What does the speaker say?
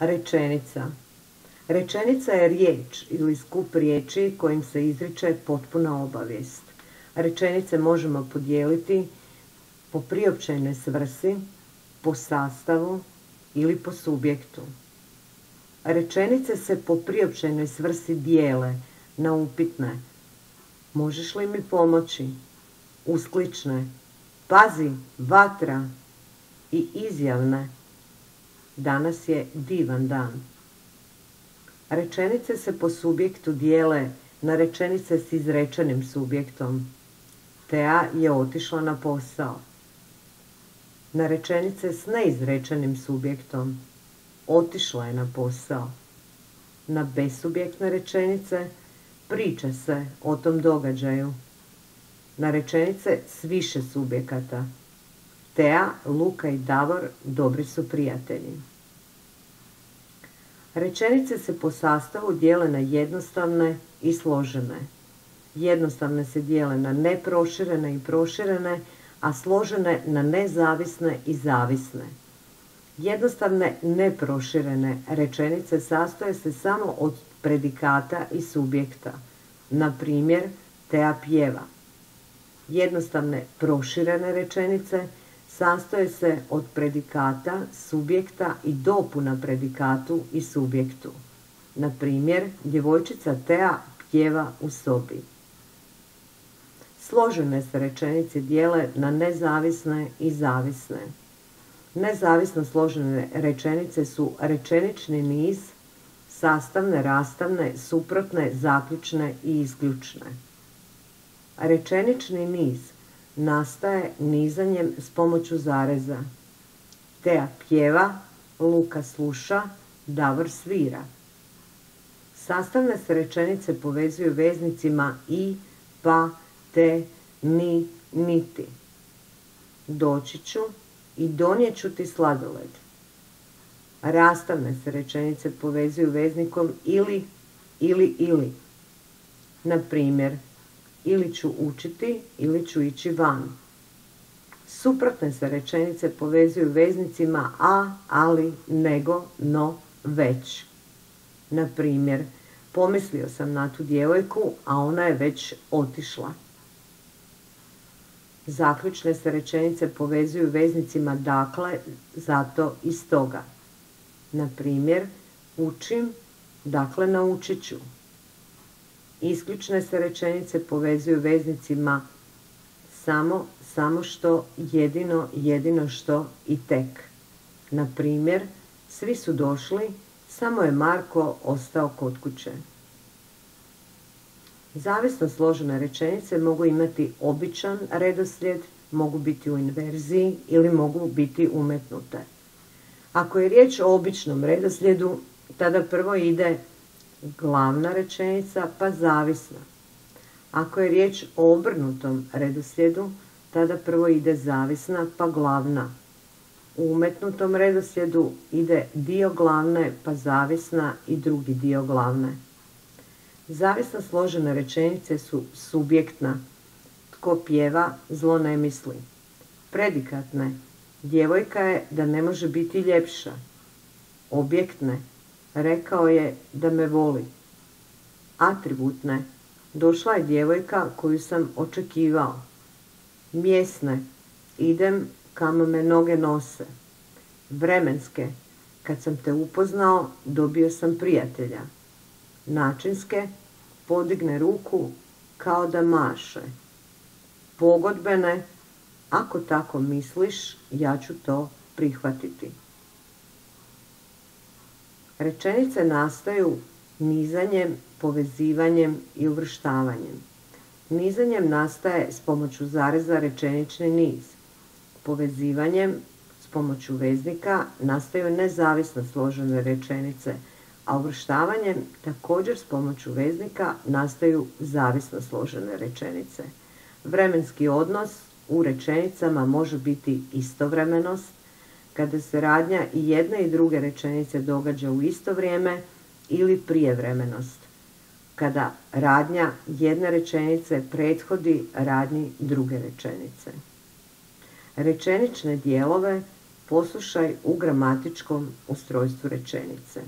Rečenica. Rečenica je riječ ili skup riječi kojim se izriče potpuna obavijest. Rečenice možemo podijeliti po priopćenoj svrsi, po sastavu ili po subjektu. Rečenice se po priopćenoj svrsi dijele na upitne: možeš li mi pomoći? Usklične: pazi, vatra, i izjavne: danas je divan dan. Rečenice se po subjektu dijele na rečenice s izrečenim subjektom: Tea je otišla na posao. Na rečenice s neizrečenim subjektom: otišla je na posao. Na besubjektne rečenice: priča se o tom događaju. Na rečenice s više subjekata: Tea, Luka i Davor dobri su prijatelji. Rečenice se po sastavu dijele na jednostavne i složene. Jednostavne se dijele na neproširene i proširene, a složene na nezavisne i zavisne. Jednostavne neproširene rečenice sastoje se samo od predikata i subjekta. Na primjer, Tea pjeva. Jednostavne proširene rečenice sastoje se od predikata, subjekta i dopuna predikatu i subjektu. Na primjer, djevojčica Tea pjeva u sobi. Složene se rečenice dijele na nezavisne i zavisne. Nezavisno složene rečenice su rečenični niz, sastavne, rastavne, suprotne, zaključne i isključne. Rečenični niz nastaje nizanjem s pomoću zareza. Tea pjeva, Luka sluša, Davor svira. Sastavne se rečenice povezuju veznicima i, pa, te, ni, niti. Doći ću i donijet ću ti sladoled. Rastavne se rečenice povezuju veznikom ili. Na primjer, ili ću učiti ili ću ići van. Suprotne se rečenice povezuju veznicima a, ali, nego, no, već. Na primjer, pomislio sam na tu djevojku, a ona je već otišla. Zaključne se rečenice povezuju veznicima dakle, zato i stoga. Na primjer, učim, dakle naučit ću. Isključne se rečenice povezuju veznicima samo što, jedino što i tek. Na primjer, svi su došli, samo je Marko ostao kod kuće. Zavisno složene rečenice mogu imati običan redoslijed, mogu biti u inverziji ili mogu biti umetnute. Ako je riječ o običnom redoslijedu, tada prvo ide glavna rečenica pa zavisna. Ako je riječ o obrnutom redoslijedu, tada prvo ide zavisna pa glavna. U umetnutom redoslijedu ide dio glavne pa zavisna i drugi dio glavne. Zavisno složene rečenice su subjektna: tko pjeva, zlo ne misli. Predikatne: djevojka je da ne može biti ljepša. Objektne: rekao je da me voli. Atributne: došla je djevojka koju sam očekivao. Mjesne: idem kamo me noge nose. Vremenske: kad sam te upoznao, dobio sam prijatelja. Načinske: podigne ruku kao da maše. Pogodbene: ako tako misliš, ja ću to prihvatiti. Rečenice nastaju nizanjem, povezivanjem i uvrštavanjem. Nizanjem nastaje s pomoću zareza rečenični niz. Povezivanjem s pomoću veznika nastaju nezavisno složene rečenice, a uvrštavanjem također s pomoću veznika nastaju zavisno složene rečenice. Vremenski odnos u rečenicama može biti istovremenost, kada se radnja i jedne i druge rečenice događa u isto vrijeme, ili prijevremenost, kada radnja jedne rečenice prethodi radnji druge rečenice. Rečenične dijelove poslušaj u gramatičkom ustrojstvu rečenice.